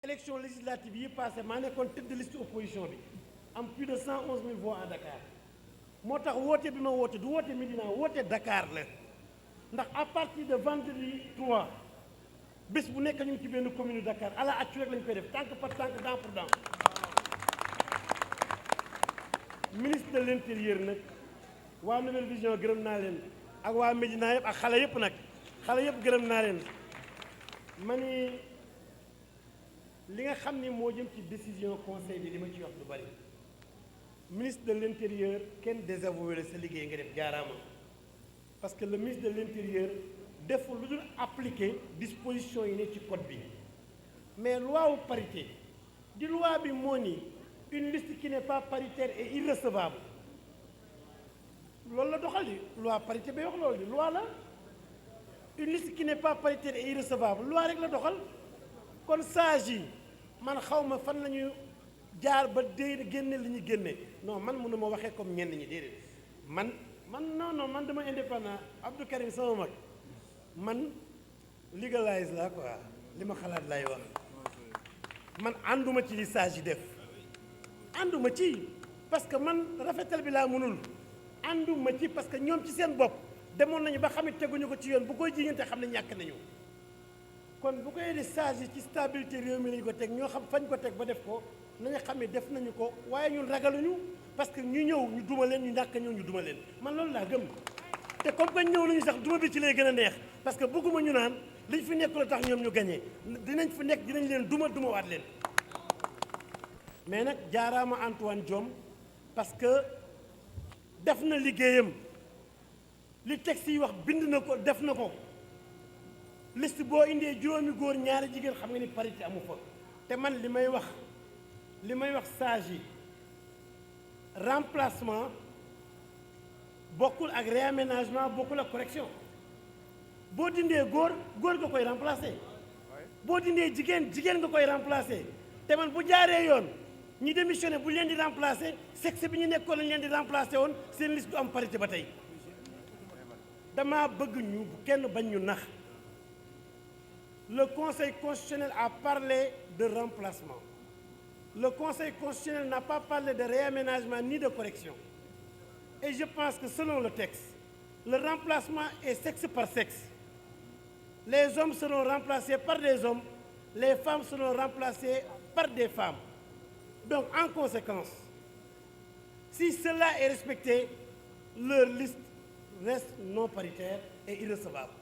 élection législative yi passé maa nekkoon tête de liste opposition bi am plus de 111 000 voix à Dakar moo tax woote bi ma woote du woote Médina woote Dakar la ndax à partir de vendredi 3 bés bu nekk ñu ngi ci benn commune Dakar ala accu rek lañ koy def tànk par tànk dent pour dent ministre de l'intérieur nag waa Nouvelle Vision gërëm naa leen ak waa Médina yëpp ak xale yëpp nag xale yëpp gërëm naa leen ma ni li nga xam ni moo jëm ci décision conseil bi li ma ci wax lu bari ministre de l'intérieur kenn désavoué la sa liggéey nga def jaaraama parce que le ministre de l'intérieur deful lu dul appliquer disposition yi ne ci code bi mais loi wu parité di loi bi moo ni une liste qui n'est pas paritaire est irrecevable loolu la doxal di loi parité bay wax loolu di loi la une liste qui n'est pas paritaire est irrecevable loi rek la doxal kon sage yi man xaw ma fan la ñu jaar ba dee génne li ñu génne non man mënu ma waxee comme ñenn ñi déedéet man non man dama indépendant Abdou Karim sama mag man légalise la quoi li ma xalaat lay wax man ànduma ci li sage yi def ànduma ci parce que man rafetal bi laa mënul ànduma ci parce que ñoom ci seen bopp demoon nañu ba xamit teguñu ko ci yoon bu koy jiñante xam ne ñàkk nañu kon bu koy di sage yi ci stabilité réew mi lañu ko teg ñoo xam fañ ko teg ba def ko nañu xam ne def nañu ko waaye ñun ragaluñu parce que ñu ñëw ñu duma leen ñu ñàkk ñëw ñu duma leen man loolu laa gëm te comme que ñëw nañu sax duma bi ci lay gën a neex parce que bëgguma ñu naan liñ fi nekk la tax ñoom ñu gañee dinañ fi nekk dinañ leen duma waat leen mais nag jaaraama Antoine Diome parce que def na liggéeyam li texte yi wax bind na ko def na ko liste boo indee juróomi góor ñaari jigéen xam nga ni parité amu fa te man li may wax sage yi remplacement bokkul ak réaménagement bokkul ak correction boo dindee góor nga koy remplacer boo dindee jigéen nga koy remplacer te man bu jaaree yoon ñi démissionné bu leen di remplacer sexe bi ñu nekkoon lañ leen di remplacer woon seen liste du am parité ba tey dama bëgg ñu kenn bañ ñu nax le Conseil constitutionnel a parlé de remplacement. Le Conseil constitutionnel n'a pas parlé de réaménagement ni de correction. Et je pense que selon le texte, le remplacement est sexe par sexe. Les hommes seront remplacés par des hommes, les femmes seront remplacées par des femmes. Donc, en conséquence, si cela est respecté, leur liste reste non paritaire et irrecevable.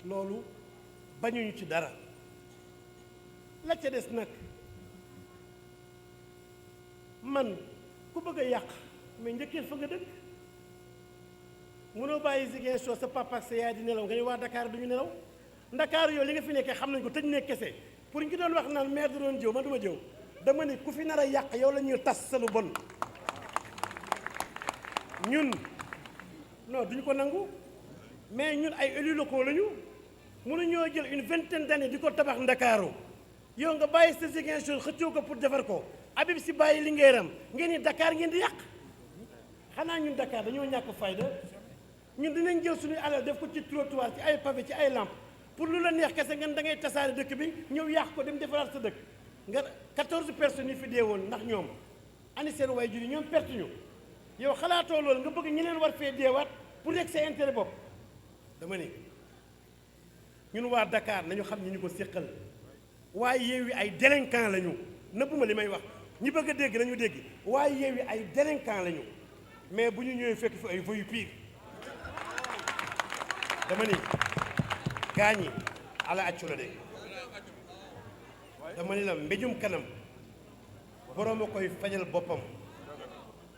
loolu bañuñu ci dara la ca des nag man ku bëgg a yàq mais njëkkeel fa nga dëkk mënoo bàyyi Ziguinchor sa papa ak sa yaay di nelaw nga ne waa Dakar du ñu nelaw Ndakaaru yow li nga fi nekkee xam nañ ko tëj ne kese pour ñu doon wax naan maire da doon jëw man duma jëw dama ne ku fi nar a yàq yow la ñuy tas sa lu bon ñun non duñu ko nangu mais ñun ay élus locaux lañu mënuñoo jël une vingtaine d'années di ko tabax Ndakaaru yow nga bàyyi sa Ziguinchor xëccoo ko pour defar ko Habib Sy bàyyi Linguèram ngeen ni Dakar ngeen di yàq xanaa ñun Dakar dañoo ñàkk fayda ñun dinañ jël suñuy alal def ko ci trottoir ci ay pavé ci ay lampe pour lu la neex kese ngeen da ngay tasaare dëkk bi ñëw yàq ko dem defaraat sa dëkk nga 14 personnes yi fi dee woon ndax ñoom ani seen waajur yi ñoom perte ñu yow xalaatoo loolu nga bëgg ñeneen war fee deewaat pour rek sa intérêt bopp dama ni ñun waa Dakar nañu xam ñu ko séqal waaye Yewwi ay délinquant lañu nëbbuma li may wax ñi bëgg a dégg nañu dégg waaye Yewwi ay délinquant lañu mais bu ñu ñëwee fekk fi ay voyous pire dama ni gaañi ala accu la de dama ni la mbéjum kanam borom a koy fajal boppam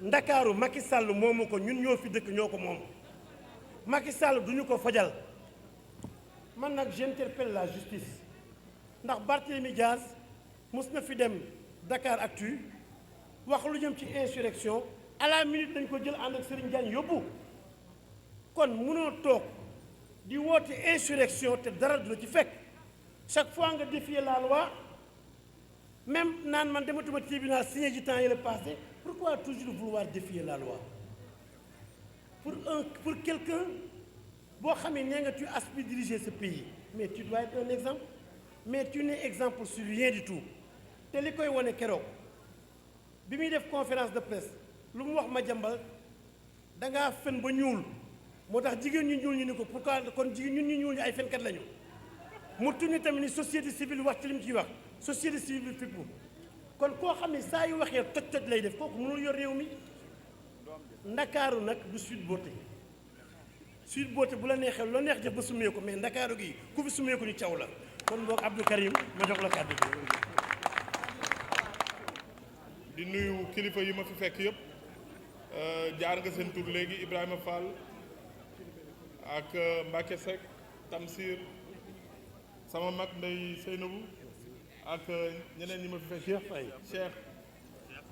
Ndakaaru Macky Sall moomu ko ñun ñoo fi dëkk ñoo ko moom Macky Sall duñu ko fajal man nag j'interpelle la justice ndax Barthélémy Dias mos na fi dem Dakar Actu wax lu jëm ci insurrection à la minute dañ ko jël ànd ak Serigne Diagne yóbbu kon mënoo toog di woote insurrection te dara du la ci fekk chaque fois nga défier la loi même naan man dematuma tribunal signé ji temps yi la passé pourquoi toujours vouloir défier la loi pour quelqu'un boo xamee nee nga tu aspires diriger ce pays mais tu dois être un exemple mais tu n'es exemple sur rien du tout te li koy wane keroog bi muy def conférence de presse lu mu wax Madiambal da ngaa fen ba ñuul moo tax jigéen ñu ñuul ñu ni ko pourquoi kon jigéen ñun ñu ñuul ñu ay fenkat lañu mu tuñu tamit ni société civile wax ci li mu ciy wax société civile bi fippu kon koo xam ne saa yu waxee toj-toj lay def kooku mënul yor réew mi ndakaaru nag du Sweet Beauté Sweet Beauté bu la neexee loo neex def ba sumee ko mais ndakaaru gi ku fi sumee ko ñu caw la kon boog Abdou Karim ma jox la kàddu di nuyu kilifa yi ma fi fekk yëpp jaar nga seen tur léegi Ibrahima Fall ak Mbacke Seck Tamsir sama mag Ndeye Seynabou ak ñeneen ñi ma fi fekk Cheikh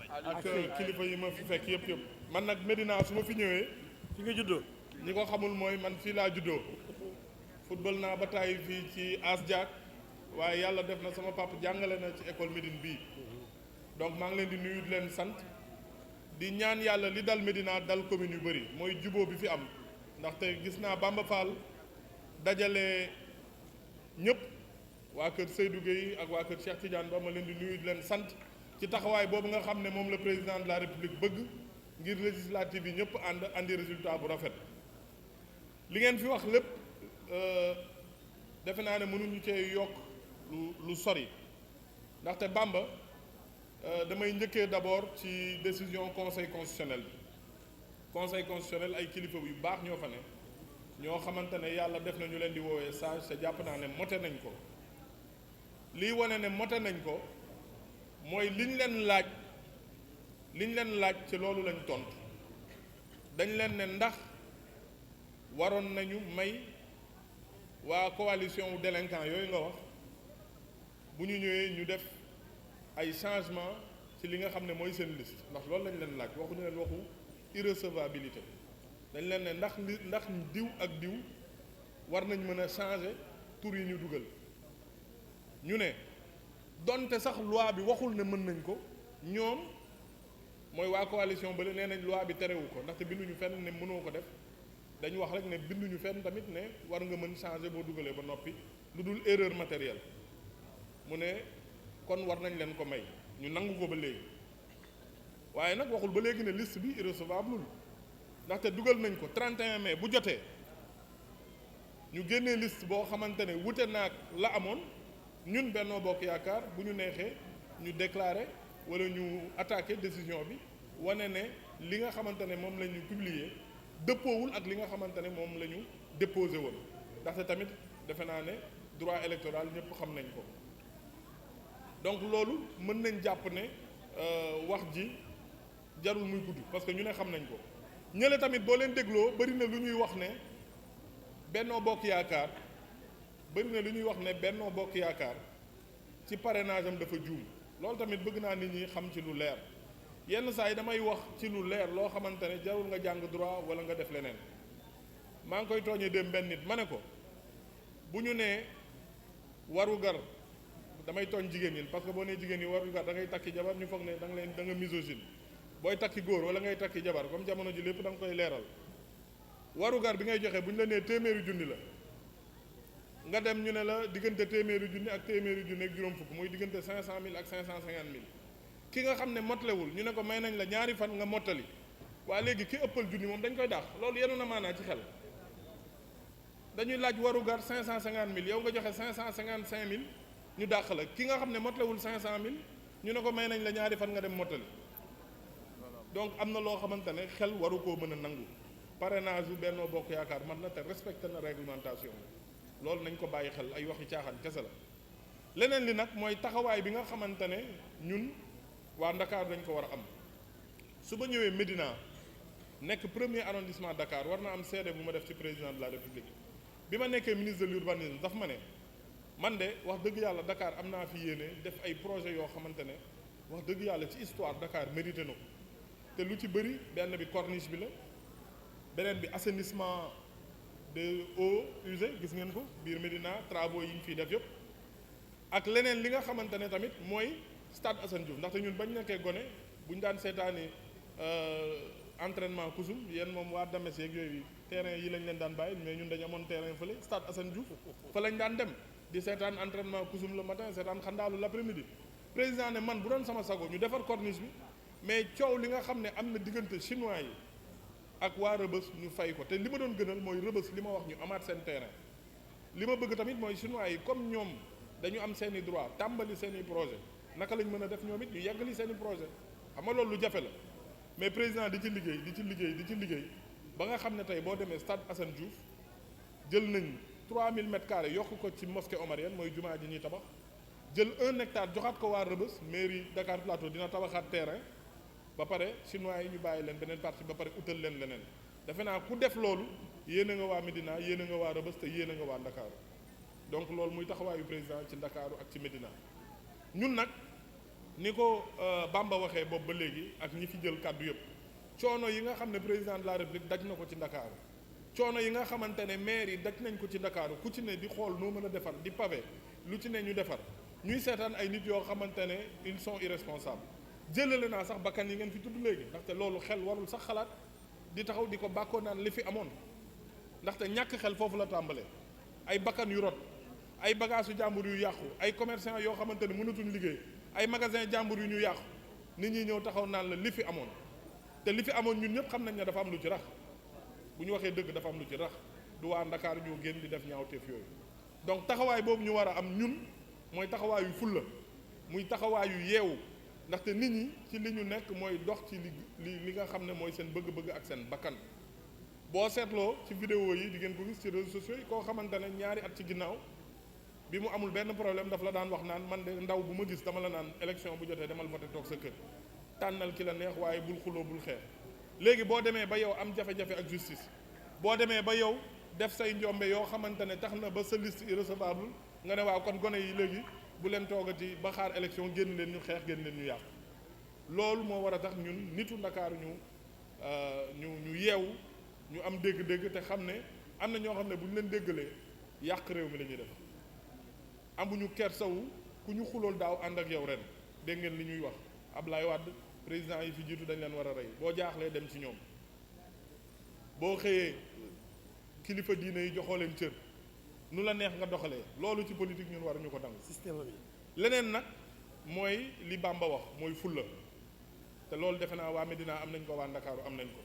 ak kilifa yi ma fi fekk yëpp man nag Médina su ma fi ñëwee fi nga juddoo ñi ko xamul mooy man fii laa juddoo football naa ba tàyyi fii ci As Diak waaye yàlla def na sama papa jàngale na ci école Médine bii donc maa ngi leen di nuyu di leen sant di ñaan yàlla li dal Médina dal commune yu bëri mooy juboo bi fi am ndaxte gis naa Bamba Fall dajale ñëpp waa kër Seydou Gueye ak waa kër Cheikh Tidiane Ba ma leen di nuyu di leen sant ci taxawaay boobu nga xam ne moom la président de la République bëgg ngir législative yi ñëpp ànd andi résultat bu rafet li ngeen fi wax lépp defe naa ne mënuñu cee yokk lu sori ndaxte Bamba damay njëkkee d'abord ci décision conseil constitutionnel bi conseil constitutionnel ay kilifa yu baax ñoo fa ne ñoo xamante ne yàlla def na ñu leen di woowee sage te jàpp naa ne mote nañ ko lii wane ne mote nañ ko mooy liñ leen laaj ci loolu lañ tontu dañ leen ne ndax waroon nañu may waa coalition wu délinquant yooyu nga wax bu ñu ñëwee ñu def ay changement ci li nga xam ne mooy seen liste ndax loolu lañ leen laaj waxuñu leen waxu irrecevabilité dañ leen ne ndax diw ak diw war nañ mën a changer tur yi ñu dugal ñu ne donte sax loi bi waxul ne mën nañ ko ñoom mooy waa coalition ba nee nañ loi bi terewu ko ndaxte binduñu fenn ne mënoo ko def dañu wax rek ne binduñu fenn tamit ne war nga mën changer boo dugalee ba noppi lu dul erreur matérielle mu ne kon war nañ leen ko may ñu nangu ko ba léegi waaye nag waxul ba léegi ne liste bi irrecevable ndaxte dugal nañ ko 31 mai bu jotee ñu génnee liste boo xamante ne wute naag la amoon ñun Benno Bokk Yaakaar bu ñu neexee ñu déclarer wala ñu attaquer décision bi wane ne li nga xamante ne moom la ñu publier dëppoowul ak li nga xamante ne moom la ñu déposé woon ndaxte tamit defe naa ne droit électoral ñëpp xam nañ ko donc loolu mën nañ jàpp ne wax ji jarul muy gudd parce que ñu ne xam nañ ko ñële tamit boo leen dégloo bëri na lu ñuy wax ne Benno Bokk Yaakaar Benno Bokk Yaakaar ci parrainage am dafa juum loolu tamit bëgg naa nit ñi xam ci lu leer yenn saa yi damay wax ci lu leer loo xamante ne jarul nga jàng droit wala nga def leneen maa ngi koy tooñee dem benn nit ma ne ko bu ñu nee warugar damay tooñ jigéen ñi parce que boo nee jigéen ñi warugar da ngay takki jabar ñu foog ne da nga misogyne booy takki góor wala ngay takki jabar comme jamono ji lépp da nga koy leeral warugar bi ngay joxe bu ñu la nee téeméeri junni la nga dem ñu ne la diggante téeméeri junni ak téeméeri junni ak juróom fukk muy diggante 500 000 ak 550 000 ki nga xam ne mottalewul ñu ne ko may nañ la ñaari fan nga mottali waaye léegi ki ëppal junni moom dañ koy dàq loolu yenu na maanaa ci xel dañuy laaj warugar 550 000 yow nga joxe 555 000 ñu dàq la ki nga xam ne mottalewul 500 000 ñu ne ko may nañ la ñaari fan nga dem mottali donc am na loo xamante ne xel waru koo mën a nangu parrainage yu Benno Bokk Yaakaar man na te respecté na réglementation loolu nañ ko bàyyi xel ay waxi caaxaan kese la leneen li nag mooy taxawaay bi nga xamante ne ñun waa Dakar dañ ko war a am su ba ñëwee Médina nekk premier arrondissement Dakar war na am seede bu ma def ci président de la République bi ma nekkee ministre de l'urbanisme daf ma ne man de wax dëgg yàlla Dakar am naa fi yéene def ay projet yoo xamante ne wax dëgg yàlla ci histoire Dakar mérité na ko te lu ci bëri benn bi corniche bi la beneen bi assainissement de eaux usées gis ngeen ko biir Médina travaux yi ñu fiy def yëpp ak leneen li nga xamante ne tamit mooy stade Assane Diouf ndaxte ñun bañ nekkee gone bu ñu daan seetaani entraînement kusum yéen moom waa Dames yeeg yooyu terrain yi lañ leen daan bàyyi mais ñun dañu amoon terrain fële stade Assane Diouf fa lañ daan dem di seetaan entraînement kusum le matin seetaan xandaalu l'après-midi président ne man bu doon sama sago ñu defar corniche bi mais coow li nga xam ne am na diggante chinois yi ak waa Rëbës ñu fay ko te li ma doon gënal mooy Rëbës li ma wax ñu amaat seen terrain li ma bëgg tamit mooy chinois yi comme ñoom dañu am seen i droit tàmbali seen i projet naka lañ mën a def ñoom it ñu yeggali seen i projet xam nga loolu lu jafe la mais président di ci liggéey ba nga xam ne tey boo demee stade Assane Diouf jël nañ 3000 mètres carrés yokk ko ci mosquée omarienne mooy jumaa ji ñuy tabax jël 1 hectare joxaat ko waa Rëbës mairie Dakar Plateau dina tabaxaat terrain ba pare chinois yi ñu bàyyi leen beneen partie ba pare utal leen leneen defe naa ku def loolu yéene nga waa Médina yéene nga waa Rëbës te yéene nga waa Ndakaaru donc loolu muy taxawaayu président ci Ndakaaru ak ci Médina ñun nag ni ko Bamba waxee boobu ba léegi ak ñi fi jël kàddu yëpp coono yi nga xam ne président de la République daj na ko ci Ndakaaru coono yi nga xamante ne maire yi daj nañ ko ci Ndakaaru ku ci ne di xool noo mën a defar di pavé lu ci ne ñu defar ñuy seetaan ay nit yoo xamante ne ils sont irresponsables jëlale naa sax bakkan yi ngeen fi tudd léegi ndaxte loolu xel warul sax xalaat di taxaw di ko bàkkoo naan li fi amoon ndaxte ñàkk xel foofu la tàmbalee ay bakkan yu rot ay bagages yu jàmbur yu yàqu ay commerçants yoo xamante ne mënatuñ liggéey ay magasins jàmbur yu ñu yàqu nit ñi ñëw taxaw naan la li fi amoon te li fi amoon ñun ñëpp xam nañ ne dafa am lu ci rax bu ñu waxee dëgg dafa am lu ci rax du waa Ndakaar ñoo génn di def ñaawteef yooyu donc taxawaay boobu ñu war a am ñun mooy taxawaayu fulla muy taxawaayu yeewu ndaxte nit ñi ci li ñu nekk mooy dox ci li nga xam ne mooy seen bëgg-bëgg ak seen bakkan boo seetloo ci vidéo yi di ngeen ko gis ci réseaux sociaux yi koo xamante ne ñaari at ci ginnaaw bi mu amul benn problème daf la daan wax naan man de ndaw bu ma gis dama la naan élection bu jotee demal voté toog sa kër tànnal ki la neex waaye bul xuloo bul xeex léegi boo demee ba yow am jafe-jafe ak justice boo demee ba yow def say njombe yoo xamante ne tax na ba sa liste irrecevable nga ne waaw kon gone yi léegi bu leen toogati ba xaar élection génn leen ñu xeex génn leen ñu yàq loolu moo war a tax ñun nitu Ndakaaru ñu yeewu ñu am dégg-dégg te xam ne am na ñoo xam ne bu ñu leen déggalee yàq réew mi la ñuy def amuñu kersawu ku ñu xulool daaw ànd ak yow ren dégg ngeen li ñuy wax Ablaye Wade président yi fi jiitu dañ leen war a rey boo jaaxlee dem ci ñoom boo xëyee kilifa diine yi joxoo leen cër nu la neex nga doxalee loolu ci politique ñun war ñu ko dang système bi leneen nag mooy li Bamba wax mooy fulla te loolu defe naa waa Médina am nañ ko waa Ndakaaru am nañ ko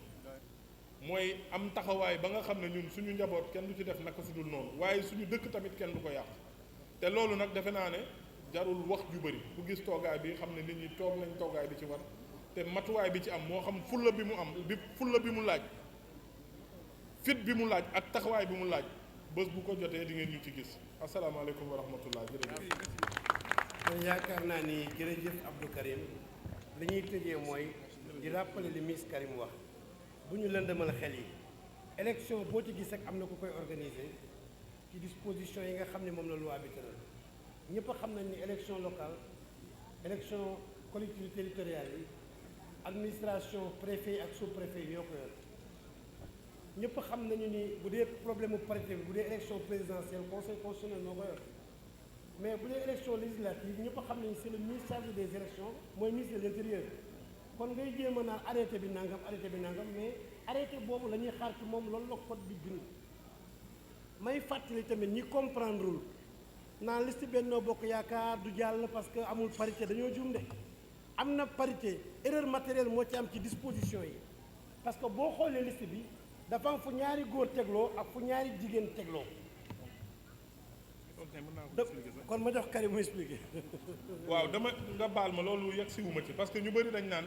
mooy am taxawaay ba nga xam ne ñun suñu njaboot kenn du ci def naka su dul noonu waaye suñu dëkk tamit kenn du ko yàq te loolu nag defe naa ne jarul wax ju bëri ku gis toogaay bi xam ne nit ñi toog nañ toogaay bi ci war te matuwaay bi ci am moo xam fulla bi mu am fulla bi mu laaj fit bi mu laaj ak taxawaay bi mu laaj bés bu ko jotee di ngeen ñu ci gis asalaamaaleykum wa rahmatullah jërëjëf. kon yaakaar naa ni jërëjëf Abdou Karim li ñuy tëjee mooy di rappeler li Miss Karim wax bu ñu lëndëmal xel yi élection boo ci gis rek am na ku koy organiser ci disposition yi nga xam ne moom la loi bi tëral ñëpp xam nañ ni élection locale élection collectivité territoriale yi administration préfet yi ak sous-préfet yi ñoo ko yor ñëpp xam nañu ni bu dee problème mu parité bi bu dee élection présidentielle conseil constitutionnel moo ko yor mais bu dee élection législative ñëpp xam nañu c'est le ministre chargé des élections mooy ministre de l'intérieur kon ngay jéem a naan arrêté bi nangam mais arrêté boobu la ñuy xaar ci moom loolu la code bi bind may fàttali tamit ñi comprendrewul naan liste Benno Bokk Yaakaar du jàll parce que amul parité dañoo juum de am na parité erreur matérielle moo ci am ci disposition yi parce que boo xoolee liste bi dafa am fu ñaari góor tegloo ak fu ñaari jigéen tegloo kon ma jox Karim mu expliqué. waaw dama nga baal ma loolu yegg si wuma ci parce que ñu bëri dañ naan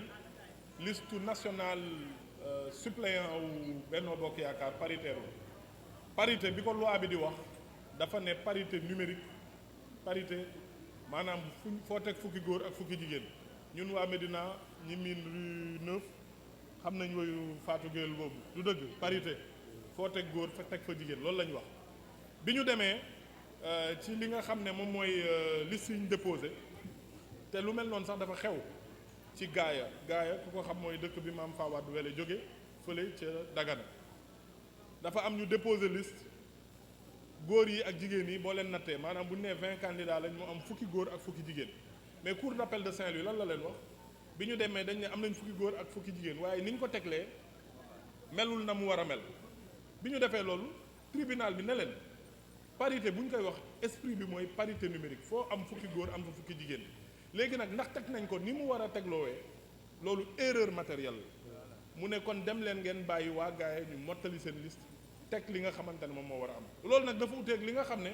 liste nationale suppléant wu Benno Bokk Yaakaar paritaire la parité bi ko loi bi di wax dafa ne parité numérique parité maanaam foo teg fukki góor ak fukki jigéen ñun waa Médina ñi miin rue 9 xam nañ woyu Fatou Gueye boobu du dëgg parité foo teg góor fa teg fa jigéen loolu la ñu wax bi ñu demee ci li nga xam ne moom mooy liste yi ñu déposé te lu mel noonu sax dafa xew ci gaaya ku ko xam mooy dëkk bi maam Fawad Wele jóge fële ca Dagana dafa am ñu déposé liste góor yi ak jigéen yi boo leen nattee maanaam bu ñu nee 20 candidats lañ mu am fukki góor ak fukki jigéen mais cour d'appel de Saint-Louis lan la leen wax bi ñu demee dañ ne am nañ fukki góor ak fukki jigéen waaye ni ñu ko teglee melul na mu war a mel bi ñu defee loolu tribunal bi ne leen parité bu ñu koy wax esprit bi mooy parité numérique foo am fukki góor am fa fukki jigéen léegi nag ndax teg nañ ko ni mu war a tegloowee loolu erreur matérielle la mu ne kon dem leen ngeen bàyyi waa gaay ñu mottali seen liste teg li nga xamante ne moom moo war a am loolu nag dafa uteeg li nga xam ne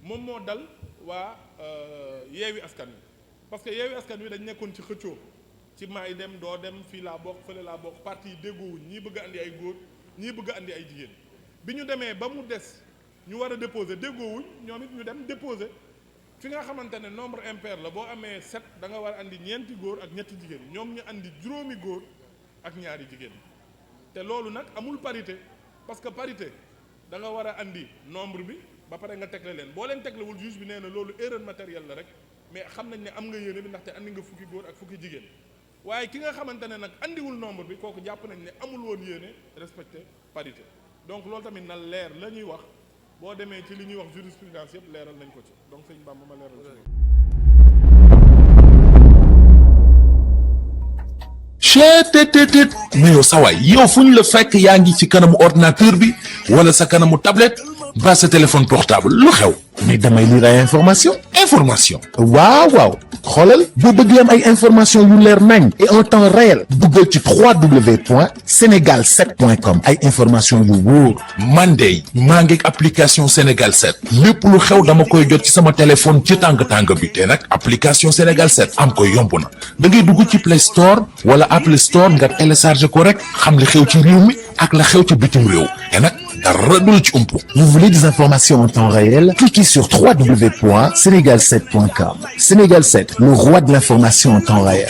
moom moo dal waa yeewi askan wi parce que yeewi askan wi dañ nekkoon ci xëccoo ci maay dem doo dem fii laa bokk fële laa bokk parti yi déggoowuñ ñii bëgg a andi ay góor ñii bëgg a andi ay jigéen bi ñu demee ba mu des ñu war a déposer déggoowuñ ñoom it ñu dem déposer fi nga xamante ne nombre impair la boo amee 7 da nga war a andi ñeenti góor ak ñetti jigéen ñoom ñu andi juróomi góor ak ñaari jigéen te loolu nag amul parité parce que parité da nga war a andi nombre bi ba pare nga tegle leen boo leen teglewul juge bi nee na loolu erreur matérielle la rek mais xam nañ ne am nga yéene bi ndaxte andi nga fukki góor ak fukki jigéen waaye ki nga xamante ne nag andiwul nombre bi kooku jàpp nañ ne amul woon yéene respecté parité donc loolu tamit na leer la ñuy wax boo demee ci li ñuy wax jurisprudence yëpp leeral nañ ko ci donc sëñ Bamba ma leeral chetttt mais yow sawaay yow fu ñu la fekk yaa ngi ci kanamu ordinateur bi wala sa kanamu tablette ba sa téléphone portable lu xew mais damay lire ay information waaw xoolal boo bëgg am ay information yu leer nañ et en temps réel duggal ci www.senegal7.com ay information yu wóor man de maa ngi application Sénégal 7 lépp lu xew dama koy jot ci sama téléphone ci tàng bi te nag application Sénégal 7 am ko yomb na da ngay dugg ci Play Store wala Apple Store nga télécharge ko rek xam li xew ci réew mi ak la xew ci bitim réew te nag dara du la ci umpu. Vous voulez des informations en temps réel? Cliquez sur www.senegal7.com. Sénégal 7, le roi de l'information en temps réel.